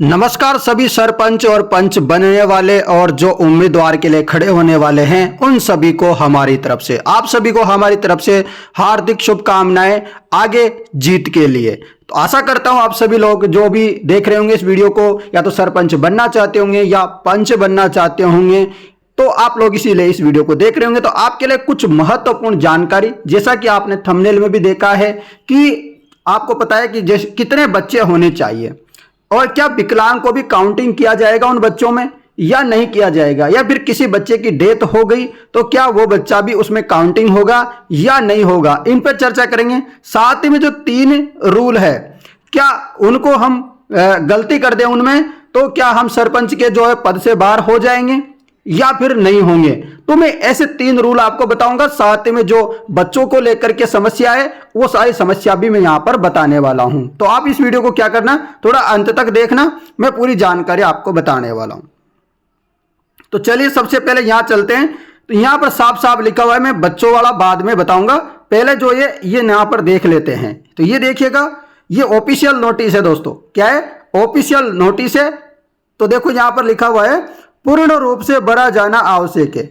नमस्कार सभी सरपंच और पंच बनने वाले और जो उम्मीदवार के लिए खड़े होने वाले हैं उन सभी को हमारी तरफ से आप सभी को हमारी तरफ से हार्दिक शुभकामनाएं आगे जीत के लिए। तो आशा करता हूं आप सभी लोग जो भी देख रहे होंगे इस वीडियो को या तो सरपंच बनना चाहते होंगे या पंच बनना चाहते होंगे, तो आप लोग इसीलिए इस वीडियो को देख रहे होंगे। तो आपके लिए कुछ महत्वपूर्ण जानकारी, जैसा कि आपने थंबनेल में भी देखा है कि आपको पता है कि कितने बच्चे होने चाहिए और क्या विकलांग को भी काउंटिंग किया जाएगा उन बच्चों में या नहीं किया जाएगा, या फिर किसी बच्चे की डेथ हो गई तो क्या वो बच्चा भी उसमें काउंटिंग होगा या नहीं होगा, इन पर चर्चा करेंगे। साथ ही में जो 3 रूल है, क्या उनको हम गलती कर दें उनमें तो क्या हम सरपंच के जो है पद से बाहर हो जाएंगे या फिर नहीं होंगे। तो मैं ऐसे 3 रूल आपको बताऊंगा। साथ में जो बच्चों को लेकर के समस्या है वो सारी समस्या भी मैं यहां पर बताने वाला हूं। तो आप इस वीडियो को क्या करना, थोड़ा अंत तक देखना, मैं पूरी जानकारी आपको बताने वाला हूं। तो चलिए सबसे पहले यहां चलते हैं। तो यहां पर साफ साफ लिखा हुआ है, मैं बच्चों वाला बाद में बताऊंगा, पहले जो ये यहां पर देख लेते हैं। तो ये देखिएगा, ये ऑफिशियल नोटिस है दोस्तों। क्या है? ऑफिशियल नोटिस है। तो देखो यहां पर लिखा हुआ है, पूर्ण रूप से भरा जाना आवश्यक है।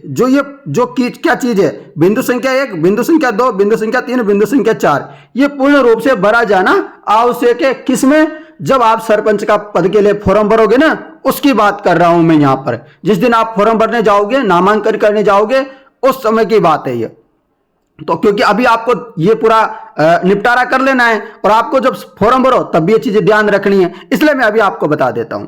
क्या चीज है, बिंदु संख्या 1, बिंदु संख्या 2, बिंदु संख्या 3, बिंदु संख्या 4, ये पूर्ण रूप से भरा जाना आवश्यक है। किसमें? जब आप सरपंच का पद के लिए फॉर्म भरोगे ना, उसकी बात कर रहा हूं मैं यहां पर। जिस दिन आप फॉर्म भरने जाओगे, नामांकन करने जाओगे, उस समय की बात है ये। तो क्योंकि अभी आपको ये पूरा निपटारा कर लेना है और आपको जब फॉर्म भरो तब भी ये चीजें ध्यान रखनी है, इसलिए मैं अभी आपको बता देता हूं।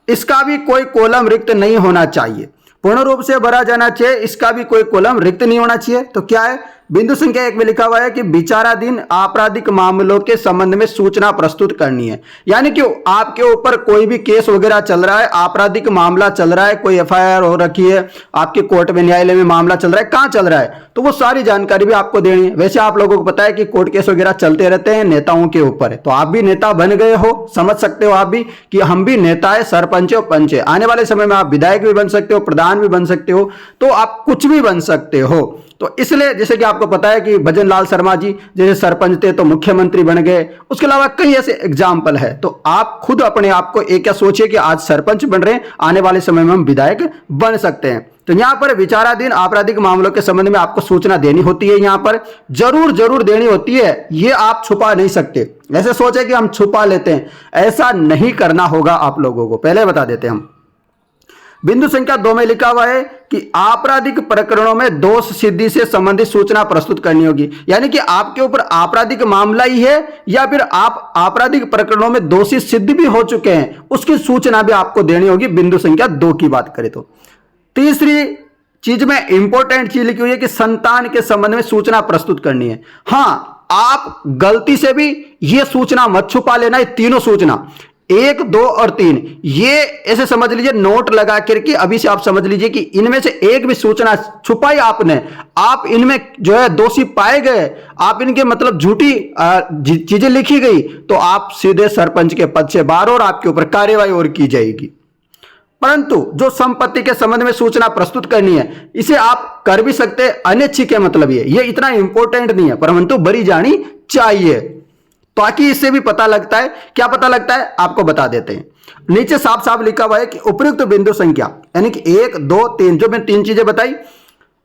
इसका भी कोई कॉलम रिक्त नहीं होना चाहिए, पूर्ण रूप से भरा जाना चाहिए, इसका भी कोई कॉलम रिक्त नहीं होना चाहिए। तो क्या है? बिंदु संख्या 1 में लिखा हुआ है कि विचाराधीन आपराधिक मामलों के संबंध में सूचना प्रस्तुत करनी है। यानी कि आपके ऊपर कोई भी केस वगैरह चल रहा है, आपराधिक मामला चल रहा है, कोई एफआईआर हो रखी है, आपके कोर्ट में न्यायालय में मामला चल रहा है, कहां चल रहा है, तो वो सारी जानकारी भी आपको देनी है। वैसे आप लोगों को पता है कि कोर्ट केस वगैरह चलते रहते हैं, नेताओं के ऊपर है। तो आप भी नेता बन गए हो, समझ सकते हो आप भी कि हम भी नेता है, सरपंच और पंच है। आने वाले समय में आप विधायक भी बन सकते हो, प्रधान भी बन सकते हो, तो आप कुछ भी बन सकते हो। तो इसलिए जैसे कि आपको पता है कि भजन लाल शर्मा जी जैसे सरपंच थे तो मुख्यमंत्री बन गए, उसके अलावा कई ऐसे एग्जाम्पल है। तो आप खुद अपने आप को एक क्या सोचिए कि आज सरपंच बन रहे हैं, आने वाले समय में हम विधायक बन सकते हैं। तो यहां पर विचाराधीन आपराधिक मामलों के संबंध में आपको सूचना देनी होती है, यहां पर जरूर देनी होती है, ये आप छुपा नहीं सकते। ऐसे सोचे कि हम छुपा लेते हैं, ऐसा नहीं करना होगा आप लोगों को, पहले बता देते हैं हम। बिंदु संख्या 2 में लिखा हुआ है कि आपराधिक प्रकरणों में दोष सिद्धि से संबंधित सूचना प्रस्तुत करनी होगी। यानी कि आपके ऊपर आपराधिक मामला ही है या फिर आप आपराधिक प्रकरणों में दोषी सिद्ध भी हो चुके हैं, उसकी सूचना भी आपको देनी होगी। बिंदु संख्या 2 की बात करें तो तीसरी चीज में इंपॉर्टेंट चीज लिखी हुई है कि संतान के संबंध में सूचना प्रस्तुत करनी है। हां, आप गलती से भी यह सूचना मत छुपा लेना। ये तीनों सूचना 1, 2 और 3 ये ऐसे समझ लीजिए, नोट लगा करके अभी से आप समझ लीजिए कि इनमें से एक भी सूचना छुपाई आपने, आप इनमें जो है दोषी पाए गए, आप इनके मतलब झूठी चीजें लिखी गई, तो आप सीधे सरपंच के पद से बाहर और आपके ऊपर कार्यवाही और की जाएगी। परंतु जो संपत्ति के संबंध में सूचना प्रस्तुत करनी है, इसे आप कर भी सकते हैं, अनैच्छिक है मतलब ये इतना इंपॉर्टेंट नहीं है, परंतु बड़ी जानी चाहिए, ताकि इससे भी पता लगता है। क्या पता लगता है आपको बता देते हैं। नीचे साफ साफ लिखा हुआ है कि उपयुक्त बिंदु संख्या यानी कि 1, 2, 3, जो मैं 3 चीजें बताई,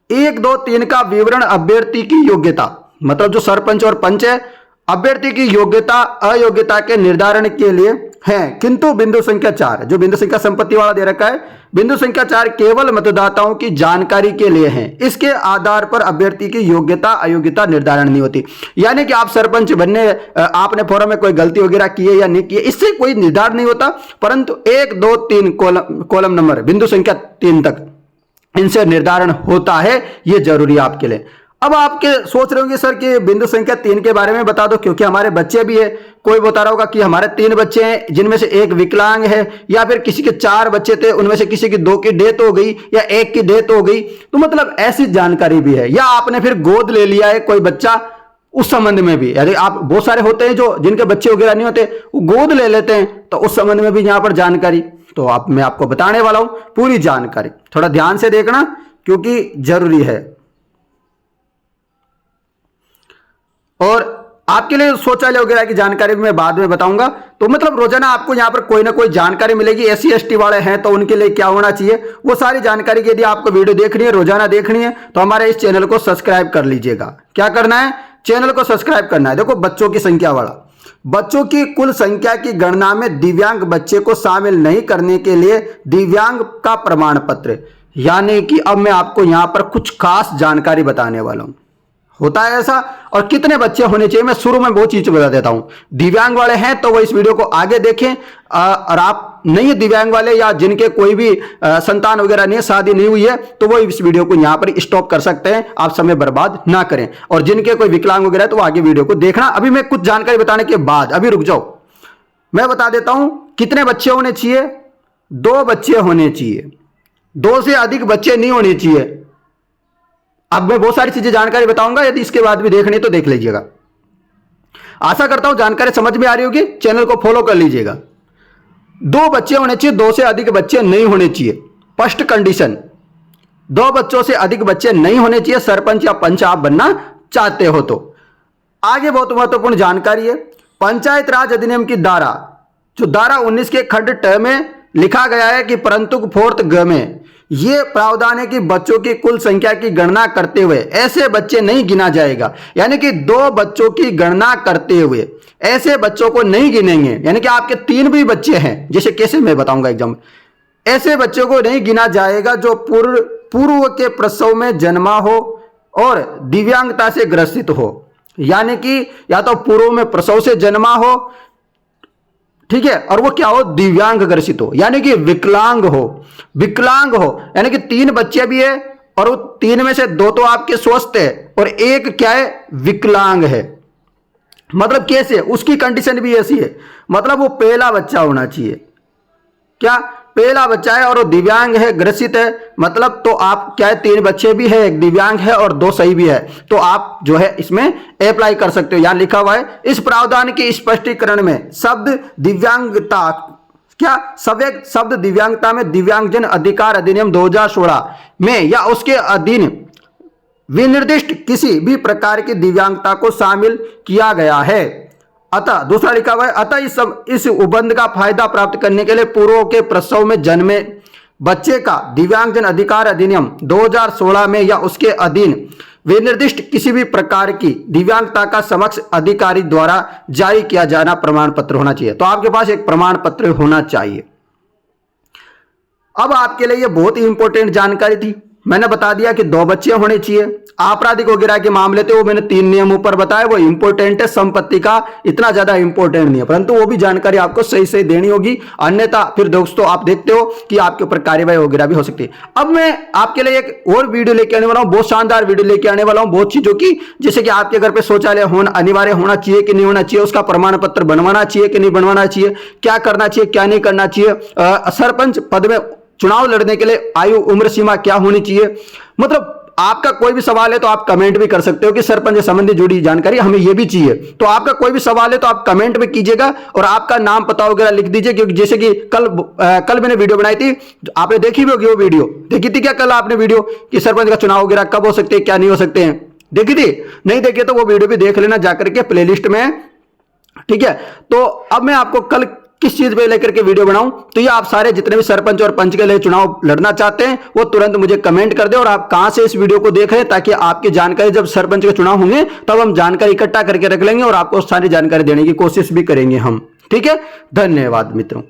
1, 2, 3 का विवरण अभ्यर्थी की योग्यता, मतलब जो सरपंच और पंच है, अभ्यर्थी की योग्यता अयोग्यता के निर्धारण के लिए है। किंतु बिंदु संख्या 4, जो बिंदु संख्या संपत्ति वाला दे रखा है, बिंदु संख्या 4 केवल मतदाताओं की जानकारी के लिए है। इसके आधार पर अभ्यर्थी की योग्यता अयोग्यता निर्धारण नहीं होती। यानी कि आप सरपंच बनने, आपने फॉर्म में कोई गलती वगैरह की है या नहीं की है, इससे कोई निर्धारण नहीं होता, परंतु 1, 2, 3 कॉलम नंबर बिंदु संख्या 3 तक इनसे निर्धारण होता है। यह जरूरी है आपके लिए। अब आपके सोच रहे होंगे सर कि बिंदु संख्या 3 के बारे में बता दो, क्योंकि हमारे बच्चे भी है। कोई बता रहा होगा कि हमारे 3 बच्चे हैं जिनमें से एक विकलांग है, या फिर किसी के 4 बच्चे थे उनमें से किसी की 2 की डेथ हो गई या 1 की डेथ हो गई। तो मतलब ऐसी जानकारी भी है, या आपने फिर गोद ले लिया है कोई बच्चा, उस संबंध में भी, यदि आप बहुत सारे होते हैं जो जिनके बच्चे वगैरह नहीं होते, वो गोद ले लेते हैं, तो उस संबंध में भी यहां पर जानकारी, तो मैं आपको बताने वाला हूं पूरी जानकारी। थोड़ा ध्यान से देखना क्योंकि जरूरी है। और आपके लिए शौचालय वगैरह की जानकारी मैं बाद में बताऊंगा। तो मतलब रोजाना आपको यहाँ पर कोई ना कोई जानकारी मिलेगी। SC ST वाले हैं तो उनके लिए क्या होना चाहिए, वो सारी जानकारी यदि आपको वीडियो देखनी है, रोजाना देखनी है, तो हमारे इस चैनल को सब्सक्राइब कर लीजिएगा। क्या करना है, चैनल को सब्सक्राइब करना है। देखो बच्चों की संख्या वाला, बच्चों की कुल संख्या की गणना में दिव्यांग बच्चे को शामिल नहीं करने के लिए दिव्यांग का प्रमाण पत्र, यानी कि अब मैं आपको यहां पर कुछ खास जानकारी बताने वाला हूं। होता है ऐसा, और कितने बच्चे होने चाहिए मैं शुरू में बहुत चीज बता देता हूं। दिव्यांग वाले हैं तो वो इस वीडियो को आगे देखें, और आप नहीं है दिव्यांग वाले या जिनके कोई भी संतान वगैरह नहीं है, शादी नहीं हुई है, तो वो इस वीडियो को यहां पर स्टॉप कर सकते हैं। आप समय बर्बाद ना करें। और जिनके कोई विकलांग वगैरह है तो वो आगे वीडियो को देखना। अभी मैं कुछ जानकारी बताने के बाद, अभी रुक जाओ, मैं बता देता हूं कितने बच्चे होने चाहिए। 2 बच्चे होने चाहिए, 2 से अधिक बच्चे नहीं होने चाहिए। अब मैं बहुत सारी चीजें जानकारी बताऊंगा, यदि इसके बाद भी देखनी तो देख लीजिएगा। आशा करता हूं जानकारी समझ में आ रही होगी। चैनल को फॉलो कर लीजिएगा। 2 बच्चे होने चाहिए, 2 से अधिक बच्चे नहीं होने चाहिए। फर्स्ट कंडीशन, 2 बच्चों से अधिक बच्चे नहीं होने चाहिए सरपंच या पंच आप बनना चाहते हो तो। आगे बहुत महत्वपूर्ण जानकारी है। पंचायत राज अधिनियम की धारा, जो धारा 19 के खंड ट में लिखा गया है कि परंतु 4th ग में ये प्रावधान है कि बच्चों की कुल संख्या की गणना करते हुए ऐसे बच्चे नहीं गिना जाएगा। यानी कि 2 बच्चों की गणना करते हुए ऐसे बच्चों को नहीं गिनेंगे। यानी कि आपके 3 भी बच्चे हैं, जैसे कैसे मैं बताऊंगा एग्जाम, ऐसे बच्चों को नहीं गिना जाएगा जो पूर्व के प्रसव में जन्मा हो और दिव्यांगता से ग्रसित हो। यानी कि या तो पूर्व में प्रसव से जन्मा हो, ठीक है, और वो क्या हो, दिव्यांग ग्रसित हो, यानी कि विकलांग हो। विकलांग हो यानी कि 3 बच्चे भी है और वो 3 में से 2 तो आपके स्वस्थ है और 1 क्या है, विकलांग है। मतलब कैसे, उसकी कंडीशन भी ऐसी है, मतलब वो पहला बच्चा होना चाहिए। क्या, पहला बच्चा है और वो दिव्यांग है, ग्रसित है, मतलब तो आप क्या है, 3 बच्चे भी है, 1 दिव्यांग है और 2 सही भी है, तो आप जो है इसमें अप्लाई कर सकते हो। यहां लिखा हुआ है, इस प्रावधान के स्पष्टीकरण में शब्द दिव्यांगता, क्या शब्द दिव्यांगता में दिव्यांगजन अधिकार अधिनियम 2016 में या उसके अधीन विनिर्दिष्ट किसी भी प्रकार की दिव्यांगता को शामिल किया गया है। अतः दूसरा लिखा हुआ है, अतः इस उपबंध का फायदा प्राप्त करने के लिए पूर्व के प्रसव में जन्मे बच्चे का दिव्यांगजन अधिकार अधिनियम 2016 में या उसके अधीन विनिर्दिष्ट किसी भी प्रकार की दिव्यांगता का समक्ष अधिकारी द्वारा जारी किया जाना प्रमाण पत्र होना चाहिए। तो आपके पास एक प्रमाण पत्र होना चाहिए। अब आपके लिए यह बहुत ही इंपॉर्टेंट जानकारी थी। मैंने बता दिया कि 2 बच्चे होने चाहिए। आपराधिक वगैरह के मामले थे वो मैंने 3 नियम ऊपर बताए, वो इंपॉर्टेंट है। संपत्ति का इतना ज्यादा इंपॉर्टेंट नहीं है, परंतु वो भी जानकारी आपको सही सही देनी होगी, अन्यथा फिर दोस्तों आप देखते हो कि आपके ऊपर कार्यवाही वगैरह भी हो सकती है। अब मैं आपके लिए एक और वीडियो लेके आने वाला हूं, बहुत शानदार वीडियो लेके आने वाला हूं, बहुत चीजों की, जैसे कि आपके घर पे शौचालय होना अनिवार्य होना चाहिए कि नहीं होना चाहिए, उसका प्रमाण पत्र बनवाना चाहिए कि नहीं बनवाना चाहिए, क्या करना चाहिए क्या नहीं करना चाहिए, सरपंच पद में चुनाव लड़ने के लिए आयु उम्र सीमा क्या होनी चाहिए। मतलब आपका कोई भी सवाल है तो आप कमेंट भी कर सकते हो कि सरपंच से संबंधित जुड़ी जानकारी हमें ये भी चाहिए। तो आपका कोई भी सवाल है तो आप कमेंट में कीजिएगा और आपका नाम पता वगैरह लिख दीजिए, क्योंकि जैसे कि कल मैंने वीडियो बनाई थी, आपने देखी भी होगी वो वीडियो, देखी थी क्या कल आपने वीडियो कि सरपंच का चुनाव वगैरह कब हो सकते हैं क्या नहीं हो सकते हैं, देखी थी? नहीं देखी तो वो वीडियो भी देख लेना जाकर के प्लेलिस्ट में, ठीक है। तो अब मैं आपको कल किस चीज पे लेकर के वीडियो बनाऊं, तो ये आप सारे जितने भी सरपंच और पंच के लिए चुनाव लड़ना चाहते हैं वो तुरंत मुझे कमेंट कर दे और आप कहां से इस वीडियो को देख रहे हैं, ताकि आपकी जानकारी जब सरपंच के चुनाव होंगे तब हम जानकारी इकट्ठा करके रख लेंगे और आपको सारी जानकारी देने की कोशिश भी करेंगे हम। ठीक है, धन्यवाद मित्रों।